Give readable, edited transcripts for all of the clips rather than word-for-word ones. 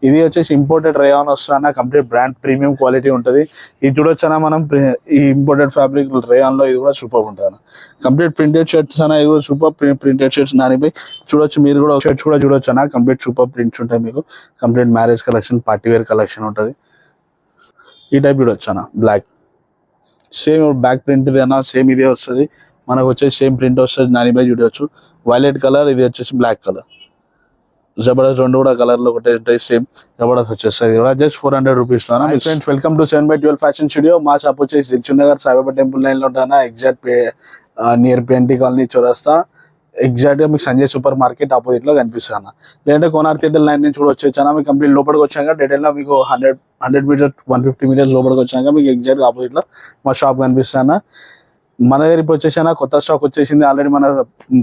ఇది వచ్చేసి imported rayon వస్తున్నా కంప్లీట్ బ్రాండ్ ప్రీమియం క్వాలిటీ ఉంటుంది. ఇది చూడొచ్చనా మనం ఈ ఇంపోర్టెడ్ ఫ్యాబ్రిక్ రేయాన్లో ఇది కూడా సూపర్ ఉంటుంది. కంప్లీట్ ప్రింటెడ్ షర్ట్స్ అన్న ఇది కూడా సూపర్ ప్రింటెడ్ షర్ట్స్ దానిపై చూడొచ్చు. మీరు కూడా షర్ట్స్ కూడా చూడొచ్చు అన్న, కంప్లీట్ సూపర్ ప్రింట్స్ ఉంటాయి మీకు. Complete marriage collection, party wear collection ఉంటుంది. ఈ టైప్ చూడొచ్చు అన్న, బ్లాక్ సేమ్ బ్యాక్ ప్రింట్ అన్న సేమ్ ఇదే వస్తుంది మనకు వచ్చేసి, సేమ్ ప్రింట్ వస్తుంది. దానిపై చూడవచ్చు వైలెట్ కలర్, ఇది వచ్చేసి బ్లాక్ కలర్. జబర్దస్త్ రెండు కూడా కలర్ లో ఒకటే ఉంటాయి, సేమ్ జబర్దస్త్ వచ్చేస్తుంది కూడా. Just 400 rupees. Friends welcome to 7/12 fashion studio. మా షాప్ వచ్చేసి దిల్సుఖ్ నగర్ సాయిబాబా టెంపుల్ లైన్ లో ఉంటానా, ఎగ్జాక్ట్ నియర్ PNT కాలనీ చౌరస్తా. ఎగ్జాక్ట్ గా మీకు సంజయ్ సూపర్ మార్కెట్ ఆపోజిట్ లో కనిపిస్తాను. లేదంటే కోనార్ థియేటర్ లైన్ నుంచి కూడా వచ్చాను. మీకు కంప్లీట్ లోపలికి వచ్చాక డీటెయిల్ గా మీకు 100 మీటర్స్ 150 మీటర్స్ లోపలికి వచ్చాక మీకు ఎగ్జాక్ట్ ఆపోజిట్ లో మా షాప్ కనిపిస్తాను. మన దగ్గర ఇప్పుడు వచ్చేసానా కొత్త స్టాక్ వచ్చేసింది. ఆల్రెడీ మన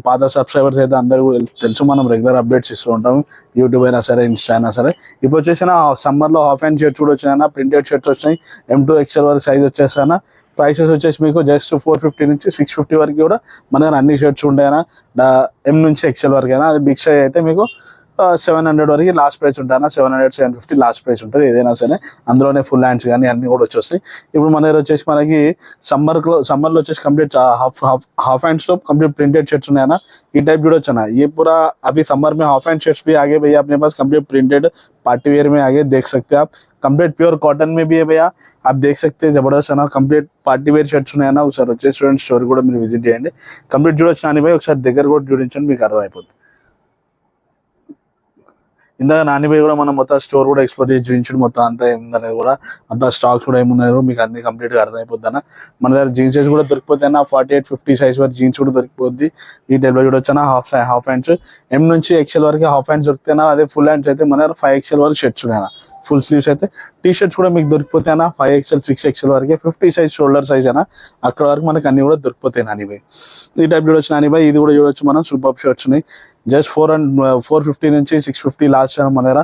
పాత సబ్స్క్రైబర్స్ అయితే అందరూ తెలుసు, మనం రెగ్యులర్ అప్డేట్స్ ఇస్తూ ఉంటాం, యూట్యూబ్ అయినా సరే, ఇన్స్టా అయినా సరే. ఇప్పుడు వచ్చేసిన సమ్మర్ లో హాఫ్ హ్యాండ్ షర్ట్స్ కూడా వచ్చినా, ప్రింటెడ్ షర్ట్స్ వచ్చినాయి. M2 XL వరకు సైజ్ వచ్చేసానా. ప్రైసెస్ వచ్చేసి మీకు జస్ట్ 450 నుంచి 650 వరకు కూడా మన దగ్గర అన్ని షర్ట్స్ ఉంటాయన్నా. M నుంచి XL వరకు అయినా. అది బిగ్ సైజ్ అయితే మీకు 700 వరకు లాస్ట్ ప్రైస్ ఉంటాయన్నా. 700 750 లాస్ట్ ప్రైస్ ఉంటుంది ఏదైనా సరే. అందులోనే ఫుల్ హ్యాండ్స్ కానీ అన్ని కూడా వచ్చేస్తాయి. ఇప్పుడు మన దగ్గర వచ్చేసి మనకి సమ్మర్లో వచ్చేసి complete half hand stop complete printed shirts है ना. ये टाइप जुड़ो ना, ये पूरा अभी समर में हाफ हैंड शर्ट्स भी आगे भैया अपने पास कंप्लीट प्रिंटेड पार्टी वेयर में आगे देख सकते हैं आप. कंप्लीट प्योर कॉटन में भी है भैया, आप देख सकते हैं. जबरदस्त है ना, कंप्लीट पार्टी वेयर షర్ట్స్ ఉన్నాయన్నా. ఒకసారి వచ్చే స్టూడెంట్ స్టోర్ కూడా మీరు విజిట్ చేయండి. కంప్లీట్ చూడొచ్చు నాని భాయ్, ఒకసారి దగ్గర కూడా చూడించండి, మీకు అర్థమైపోతుంది. ఇందాక నానిబాయి కూడా మనం మొత్తం స్టోర్ కూడా ఎక్స్ప్లోర్ చేసి చూపించడం మొత్తం అంతా ఏముందనేది కూడా, అంతా స్టాక్స్ కూడా ఏమున్నాయో మీకు అన్ని కంప్లీట్ గా అర్థమైపోద్ది అన్న. మన దగ్గర జీన్సెస్ కూడా దొరికిపోతాయి అన్న, 48-50 సైజ్ వరకు జీన్స్ కూడా దొరికిపోద్ది. ఈ టైప్ లో చూడొచ్చు హాఫ్ హ్యాండ్స్ M నుంచి XL వరకు హాఫ్ హ్యాండ్స్ దొరుకుతాయి. అదే ఫుల్ హ్యాండ్స్ అయితే మన దగ్గర 5XL వరకు షర్ట్స్ ఉన్నాయి. ఫుల్ స్లీవ్స్ అయితే టీ షర్ట్స్ కూడా మీకు దొరికిపోతాయి అన్న. 5XL 6XL వరకే, 50 సైజ్ షోల్డర్ సైజ్ అన్న, అక్కడ వరకు మనకి అన్ని కూడా దొరికిపోతాయి నానిబాయి. ఈ టైప్ చూడొచ్చు నానిబాయి. ఇది కూడా చూడొచ్చు మనం, సూపర్ షర్ట్స్ ఉన్నాయి. జస్ట్ 450 నుంచి 650 లాస్ట్ మన దగ్గర.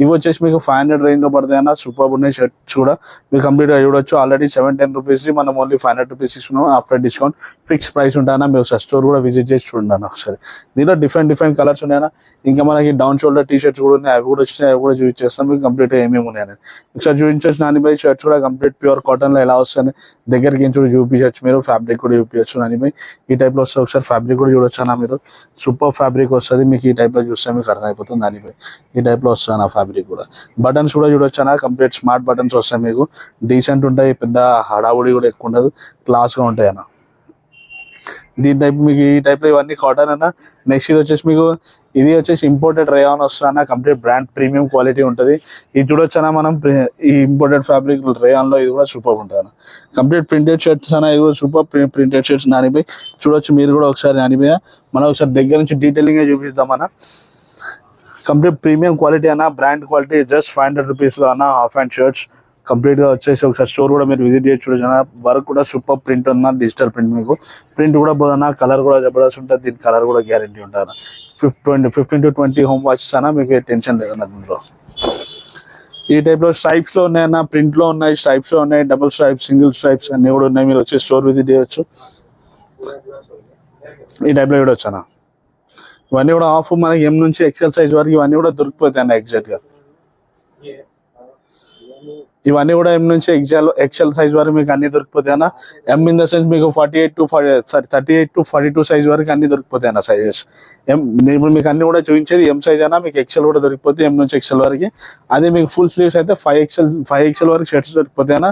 ఇవి వచ్చేసి మీకు 500 రేంజ్ లో పడతాయి అన్న. సూపర్ ఉన్నాయి షర్ట్స్ కూడా, మీరు కంప్లీట్ గా చూడొచ్చు. ఆల్రెడీ 710 రూపీస్ మనం ఓన్లీ 500 రూపీస్ ఇస్తున్నాం ఆఫ్టర్ డిస్కౌంట్. ఫిక్స్ ప్రైస్ ఉంటాయన్నా. మీరు స్టోర్ కూడా విజిట్ చేసి చూడండి అన్న ఒకసారి. దీంట్లో డిఫరెంట్ కలర్స్ ఉన్నాయన్నా. ఇంకా మనకి డౌన్ షోల్డర్ టీ షర్ట్స్ కూడా ఉన్నాయి, అవి కూడా వచ్చినాయి, అవి కూడా చూపించేస్తాం మీకు కంప్లీట్ ఏమేమి ఉన్నాయని. ఒకసారి చూపించవచ్చు నానిబాయి. షర్ట్స్ కూడా కంప్లీట్ ప్యూర్ కాటన్ లో ఎలా వస్తాయి దగ్గరికి చూపించవచ్చు మీరు. ఫ్యాబ్రిక్ కూడా చూపించవచ్చు నానిబాయి. ఈ టైప్ లో వస్తే ఒకసారి ఫ్యాబ్రిక్ కూడా చూడొచ్చు అన్న మీరు. సూపర్ ఫ్యాబ్రిక్ వస్తుంది మీకు. ఈ టైప్ లో చూస్తే మీకు అర్థమైపోతుంది దానిపై. ఈ టైప్ లో వస్తుంది ఆ ఫ్యాబ్రిక్ కూడా. బటన్స్ కూడా చూడొచ్చు అన్న, కంప్లీట్ స్మార్ట్ బటన్స్ వస్తాయి మీకు. డీసెంట్ ఉంటాయి, పెద్ద హడావుడి కూడా ఎక్కువ ఉండదు, క్లాస్ గా ఉంటాయి అన్న. దీని టైప్ మీకు ఈ టైప్ లో ఇవన్నీ కాటన్ అన్న. నెక్స్ట్ ఇది వచ్చేసి మీకు, ఇది వచ్చేసి ఇంపోర్టెడ్ రేయాన్ వస్తున్నా, కంప్లీట్ బ్రాండ్ ప్రీమియం క్వాలిటీ ఉంటుంది. ఇది చూడొచ్చనా మనం, ఈ ఇంపోర్టెడ్ ఫ్యాబ్రిక్ రేయాన్ లో ఇది కూడా సూపర్ ఉంటుంది అన్న. కంప్లీట్ ప్రింటెడ్ షర్ట్స్ అన్న, ఇది కూడా సూపర్ ప్రింటెడ్ షర్ట్స్ నానిబాయి. చూడొచ్చు మీరు కూడా ఒకసారి నానిబాయి. మనం ఒకసారి దగ్గర నుంచి డీటెయిలింగ్ గా చూపిస్తాం అన్న. కంప్లీట్ ప్రీమియం క్వాలిటీ అన్న, బ్రాండ్ క్వాలిటీ. జస్ట్ 500 రూపీస్ లో అన్న హాఫ్ హ్యాండ్ షర్ట్స్ కంప్లీట్ గా వచ్చేసి. ఒకసారి స్టోర్ కూడా మీరు విజిట్ చేసి చూడొచ్చు. వర్క్ కూడా సూపర్ ప్రింట్ ఉందా, డిజిటల్ ప్రింట్. మీకు ప్రింట్ కూడా పోదన్నా, కలర్ కూడా జబర్దస్త్ ఉంటుంది. దీని కలర్ కూడా గ్యారంటీ ఉంటుంది. 15 to 20 హోమ్ వాచెస్ అన్న, మీకు టెన్షన్ లేదన్న దీంట్లో. ఈ టైప్ లో స్ట్రైప్స్ లో ఉన్నాయన్న, ప్రింట్ లో ఉన్నాయి, స్ట్రైప్స్ లో ఉన్నాయి, డబుల్ స్ట్రైప్స్, సింగిల్ స్ట్రైప్స్ అన్ని కూడా ఉన్నాయి. మీరు వచ్చి స్టోర్ విజిట్ చేయొచ్చు. ఈ టైప్ లో చూడొచ్చు అన్న. ఇవన్నీ కూడా ఆఫ్ మనకి M నుంచి XL సైజ్ వరకు ఇవన్నీ కూడా దొరికిపోతాయి అన్న ఎగ్జాక్ట్ గా. ఇవన్నీ కూడా M నుంచి XL సైజ్ వరకు మీకు అన్ని దొరికిపోతాయి అన్న. M ఇన్ ద సెన్స్ మీకు 38 to 42 సైజ్ వరకు అన్ని దొరికిపోతాయి అన్న సైజెస్. ఇప్పుడు మీకు అన్ని కూడా చూపించేది M సైజ్ అన్న, మీకు XL కూడా దొరికిపోతాయి M నుంచి XL వరకు. అదే మీకు ఫుల్ స్లీవ్స్ అయితే 5XL వరకు షర్ట్స్ దొరికిపోతాయి అన్న.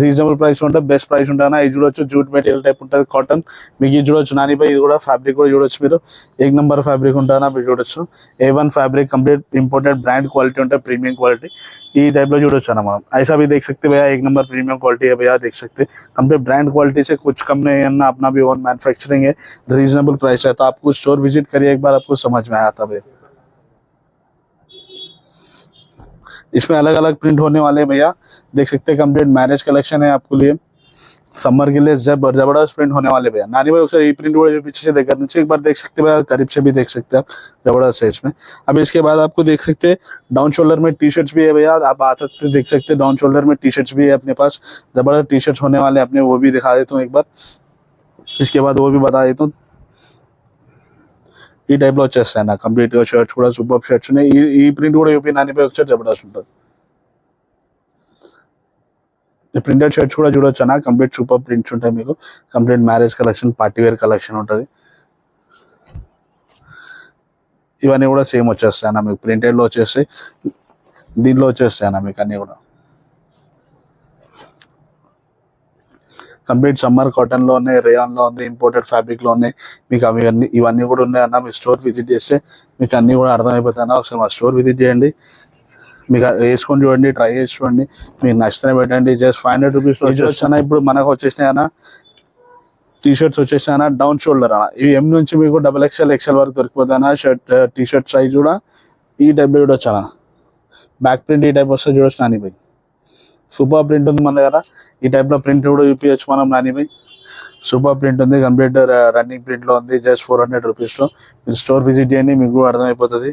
రీజనబుల్ ప్రైస్ ఉంటుంది, బెస్ట్ ప్రైస్ ఉంటుంది అన్న. ఇది చూడొచ్చు, జూట్ మెటీరియల్ టైప్ ఉంటుంది, కాటన్. మీకు ఇది చూడొచ్చు నానిబాయి. ఇది కూడా ఫ్యాబ్రిక్ కూడా చూడొచ్చు మీరు. 1 నంబర్ ఫ్యాబ్రిక్ ఉంటుంది మీరు చూడొచ్చు. A1 fabric, complete imported brand quality ఉంటుంది, ప్రీమియం క్వాలిటీ. ఈ टाइप లో చూడొచ్చు అన్న మనం. ऐसा भी देख सकते भैया, 1 नंबर प्रीमियम क्वालिटी है भैया, देख सकते कंप्लीट ब्रांड क्वालिटी से कुछ कम नहीं है ना. अपना भी ओन मैन्युफैक्चरिंग है, रीजनेबल प्राइस है. तो आपको स्टोर विजिट करिए एक बार, आपको समझ में आया था भैया. इसमें अलग अलग प्रिंट होने वाले हैं भैया, देख सकते हैं. कंप्लीट मैरिज कलेक्शन है आपके लिए, समर के लिए जबरदस्त प्रिंट होने वाले भैया. नानी भाई ఒకసారి ఈ प्रिंट కూడా पीछे से देखकर नीचे एक बार देख सकते हैं भैया, करीब से भी देख सकते हैं आप, जबरदस्त साइज में. अब इसके बाद आपको देख सकते हैं डाउन शोल्डर में टी शर्ट्स भी है भैया. आप हाथ से देख सकते हैं, डाउन शोल्डर में टी शर्ट्स भी है अपने पास. जबरदस्त टी शर्ट्स होने वाले अपने, वो भी दिखा देता हूँ एक बार. इसके बाद वो भी बता देता हूँ. ఈ టైప్ లో వచ్చేస్తాయి అన్న కంప్లీట్ గా. షర్ట్స్ కూడా సూపర్ షర్ట్స్ ఉన్నాయి. ఈ ప్రింట్ కూడా యూపీ 95 వచ్చేది జబర్దస్త్ ఉంటుంది. ఈ ప్రింటెడ్ షర్ట్స్ కూడా చూడొచ్చు అన్న, కంప్లీట్ సూపర్ ప్రింట్స్ ఉంటాయి మీకు. Complete marriage collection, party wear collection ఉంటుంది. ఇవన్నీ కూడా సేమ్ వచ్చేస్తాయి అన్న మీకు. ప్రింటెడ్ లో వచ్చేస్తాయి, దీంట్లో వచ్చేస్తాయి అన్న మీకు అన్ని కూడా. కంప్లీట్ సమ్మర్ కాటన్ లో ఉన్నాయి, రేయాన్ లో ఉంది, ఇంపోర్టెడ్ ఫ్యాబ్రిక్ లో ఉన్నాయి మీకు. ఇవన్నీ కూడా ఉన్నాయి అన్న. మీ స్టోర్ విజిట్ చేస్తే మీకు అన్ని కూడా అర్థమైపోతాయి అన్న. ఒకసారి మా స్టోర్ విజిట్ చేయండి, మీకు వేసుకొని చూడండి, ట్రై చేసి చూడండి, మీకు నచ్చితే పెట్టండి. జస్ట్ 500 రూపీస్ వచ్చేస్తాను. ఇప్పుడు మనకు వచ్చేసినాయి అన్న టీ షర్ట్స్ వచ్చేసినాయి అన్న, డౌన్ షోల్డర్ అన్న. ఇవి M నుంచి మీకు XXL, XL వరకు దొరికిపోతాయి అన్న. టీ షర్ట్ సైజ్ కూడా ఈ టైప్ లో చూడొచ్చు అన్న. బ్యాక్ ప్రింట్ ఈ టైప్ వస్తే చూడొచ్చు నానిపై. సూపర్ ప్రింట్ ఉంది మన దగ్గర. ఈ టైప్ లో ప్రింట్ కూడా చూపించచ్చు మనం నానిపై. సూపర్ ప్రింట్ ఉంది, కంప్లీట్ రన్నింగ్ ప్రింట్ లో ఉంది. జస్ట్ 400 రూపీస్ లో మీరు స్టోర్ విజిట్ చేయండి, మీకు కూడా అర్థమైపోతుంది.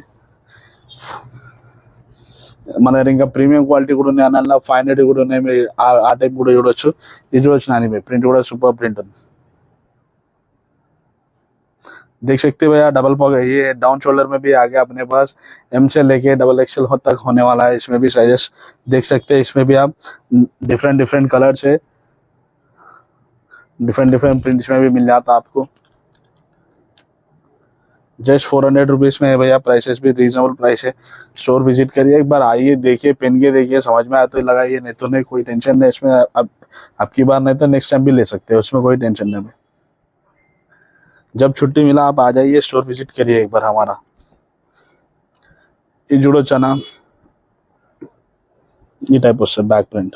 మన దగ్గర ఇంకా ప్రీమియం క్వాలిటీ కూడా ఉన్నాయి అన్న, 500 కూడా ఉన్నాయి. మీరు ఆ టైప్ కూడా చూడొచ్చు. ఇది చూడొచ్చు నానిపై, ప్రింట్ కూడా సూపర్ ప్రింట్ ఉంది. देख सकते हो भैया, डबल पॉकेट ये डाउन शोल्डर में भी आ गया अपने पास। M से लेके XXL तक होने वाला है। इसमें भी साइजेस देख सकते हैं। इसमें भी आप डिफरेंट कलर से डिफरेंट प्रिंट्स में भी मिल जाता आपको। जस्ट 400 रुपीज में है भैया, प्राइसेस भी रीजनेबल प्राइस है। स्टोर विजिट करिए, एक बार आइए, देखिए, पहन के देखिए, समझ में आया तो लगाइए, नहीं तो नहीं, कोई टेंशन नहीं इसमें। अब की बार नहीं तो नेक्स्ट टाइम भी ले सकते हैं, उसमें कोई टेंशन नहीं है। जब छुट्टी मिला आप आ जाइए, स्टोर विजिट करिए एक बार हमारा। ये जुड़ो चना, ये टाइप से बैक प्रिंट,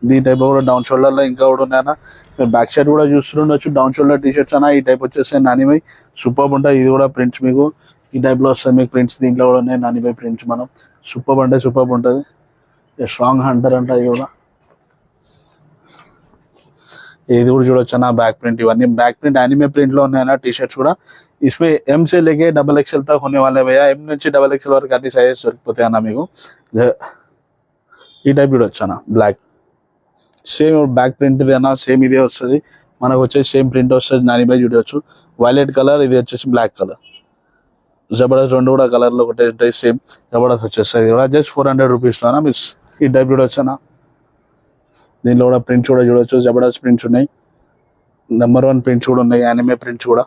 ఈ టైప్ కూడా డౌన్ షోల్డర్ లో ఇంకా కూడా ఉన్నాయన్న. మీరు బ్యాక్ సైడ్ కూడా చూస్తుండొచ్చు. డౌన్ షోల్డర్ టీ షర్ట్స్ అన్న ఈ టైప్ వచ్చేస్తాయి నానిపై. సూపర్ ఉంటాయి. ఇది కూడా ప్రింట్స్ మీకు ఈ టైప్ లో వస్తాయి మీకు ప్రింట్స్. దీంట్లో కూడా ఉన్నాయి నానిపై ప్రింట్స్. మనం సూపర్ అంటే సూపర్ ఉంటుంది. స్ట్రాంగ్ హంటర్ అంట ఇది కూడా. ఇది కూడా చూడొచ్చు అన్న बैक प्रिंट. ఇవన్నీ बैक प्रिंट एनिमे प्रिंट లో ఉన్నాయన్న టీ షర్ట్స్ కూడా. इसमें M से लेके XXL तक होने वाले भैया. M నుంచి XXL వరకు అన్ని సైజెస్ దొరికిపోతాయి అన్న మీకు. ఈ టైప్ చూడొచ్చు అన్న బ్లాక్. సేమ్ బ్యాక్ ప్రింట్ అన్న, సేమ్ ఇదే వస్తుంది మనకు. వచ్చేసి సేమ్ ప్రింట్ వస్తుంది నానిపై చూడొచ్చు. వైలెట్ కలర్, ఇది వచ్చేసి బ్లాక్ కలర్. జబర్దస్త్ రెండు కూడా కలర్ లో ఒకటే ఉంటాయి సేమ్. జబర్దస్త్ వచ్చేస్తుంది కూడా. జస్ట్ 400 రూపీస్ అన్న. మిస్ ఈ టైప్ చూడొచ్చు అన్న. దీనిలో కూడా ప్రింట్స్ కూడా చూడొచ్చు. జబర్దస్త్ ప్రింట్స్ ఉన్నాయి, నెంబర్ 1 ప్రింట్స్ కూడా ఉన్నాయి, యానిమే ప్రింట్స్ కూడా.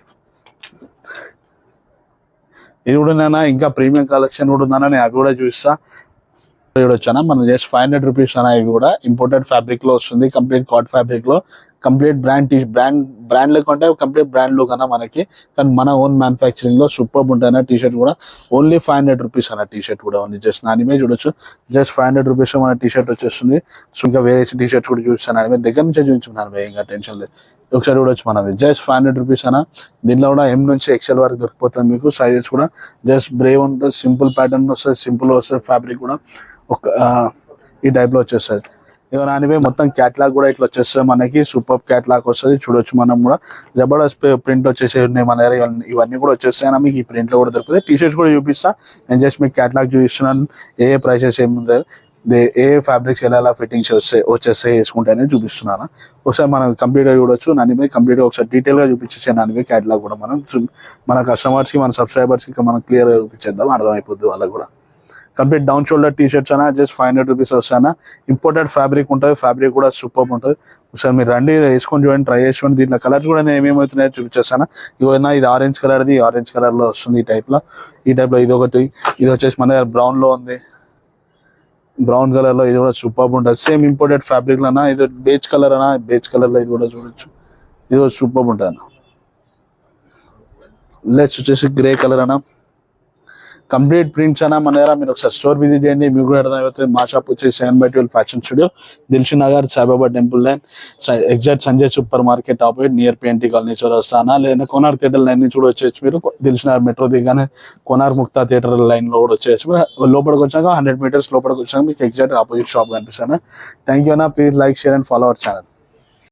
ఇది కూడా నేను ఇంకా ప్రీమియం కలెక్షన్ కూడా ఉందన్న, నేను అవి కూడా చూపిస్తా. చూడొచ్చానా మనం. జస్ట్ 500 రూపీస్ అన్న. ఇవి కూడా ఇంపోర్టెడ్ ఫ్యాబ్రిక్ లో వస్తుంది, కంప్లీట్ కాట్ ఫ్యాబ్రిక్ లో. కంప్లీట్ బ్రాండ్ లేకుంటే కంప్లీట్ బ్రాండ్ లుక్ అన్న మనకి. కానీ మన ఓన్ మ్యానుఫ్యాక్చరింగ్ లో సూపర్ ఉంటాయి టీ షర్ట్ కూడా. ఓన్లీ 500 రూపీస్ అన్న టీ షర్ట్ కూడా. ఓన్లీ జస్ట్ నానిమే చూడొచ్చు. జస్ట్ 500 రూపీస్ మన టీ షర్ట్ వచ్చేస్తుంది. సో ఇంకా వేరే టీ షర్ట్స్ కూడా చూపిస్తాను నానిమే. దగ్గర నుంచే చూపించుకున్నాను, ఇంకా టెన్షన్ లేదు. ఒకసారి చూడొచ్చు మనది. జస్ట్ 500 రూపీస్ అన్న. దీనిలో కూడా M నుంచి XL వరకు దొరికిపోతుంది మీకు. సైజెస్ కూడా జస్ట్ బ్రేవ్ ఉంటుంది, సింపుల్ ప్యాటర్న్ వస్తుంది, సింపుల్ వస్తుంది. ఫ్యాబ్రిక్ కూడా ఒక ఈ టైప్ లో వచ్చేస్తుంది. ఇక నానిపై మొత్తం క్యాట్లాగ్ కూడా ఇట్లా వచ్చేస్తుంది మనకి. సూపర్ క్యాట్లాగ్ వస్తుంది చూడొచ్చు. మనం కూడా జబర్దస్త్ ప్రింట్ వచ్చేసి ఉన్నాయి మన దగ్గర. ఇవన్నీ కూడా వచ్చేస్తాయి మీకు. ఈ ప్రింట్ లో కూడా దొరుకుతాయి. టీ షర్ట్స్ కూడా చూపిస్తా. నేను జస్ట్ మీకు క్యాట్లాగ్ చూపిస్తున్నాను. ఏ ప్రైసెస్ ఏముంటాయి, ఏ ఫ్యాబ్రిక్స్ ఎలా ఫిట్టింగ్స్ వచ్చేస్తాయి వేసుకుంటే అనేది చూపిస్తున్నాను. ఒకసారి మనం కంప్లీట్ గా చూడొచ్చు నానిపై. కంప్లీట్ గా ఒకసారి డీటెయిల్ గా చూపించేసే నానిపై క్యాట్లాగ్ కూడా మనం మన కస్టమర్స్ కి, మన సబ్స్క్రైబర్స్ కి మనం క్లియర్ గా చూపించేద్దాం, అర్థమైపోద్ది వాళ్ళకి కూడా. Complete down shoulder T shirts అన్న. జస్ట్ 500 రూపీస్ వస్తాయన్న. ఇంపోర్టెడ్ ఫ్యాబ్రిక్ ఉంటుంది, ఫ్యాబ్రిక్ కూడా సూపర్ ఉంటుంది. ఒకసారి మీరు రండి, వేసుకొని చూడండి, ట్రై చేసుకోండి. దీంట్లో కలర్స్ కూడా నేను ఏమేమవుతున్నాయో చూపించేస్తాను. ఇవన్నా ఇది ఆరెంజ్ కలర్ది, ఆరెంజ్ కలర్ లో వస్తుంది ఈ టైప్ లో. ఇది ఒకటి. ఇది వచ్చేసి మన దగ్గర బ్రౌన్ లో ఉంది, బ్రౌన్ కలర్ లో. ఇది కూడా సూపర్ ఉంటుంది. సేమ్ ఇంపోర్టెడ్ ఫ్యాబ్రిక్ లో అన్న. ఇది బేజ్ కలర్ అన్న. బేజ్ కలర్ లో ఇది కూడా చూడొచ్చు. ఇది కూడా సూపర్ ఉంటుంది అన్న. లెట్స్ వచ్చేసి గ్రే కలర్ అన్న. కంప్లీట్ ప్రింట్స్ అన్న మన దగ్గర. మీరు ఒకసారి స్టోర్ విజిట్ చేయండి, మీకు కూడా అర్థమవుతుంది. మా షాప్ వచ్చేసి 7/12 fashion studio, Dilsukhnagar, Saibaba temple line, exact Sanjay supermarket opposite, near PNT colony చౌరస్తానా. లేదా కోనార్ థియేటర్ లైన్ నుంచి కూడా వచ్చేసి మీరు దిల్షుక్ నగర్ మెట్రో దిగానే కోనార్ ముక్తా థియేటర్ లైన్ లో కూడా వచ్చేసి లోపలికి వచ్చాక 100 మీటర్స్ లోపలికి వచ్చాక మీకు ఎగ్జాక్ట్ ఆపోజిట్ షాప్ కనిపిస్తాను. థ్యాంక్ యూ అన్న. Please like, share and follow our channel.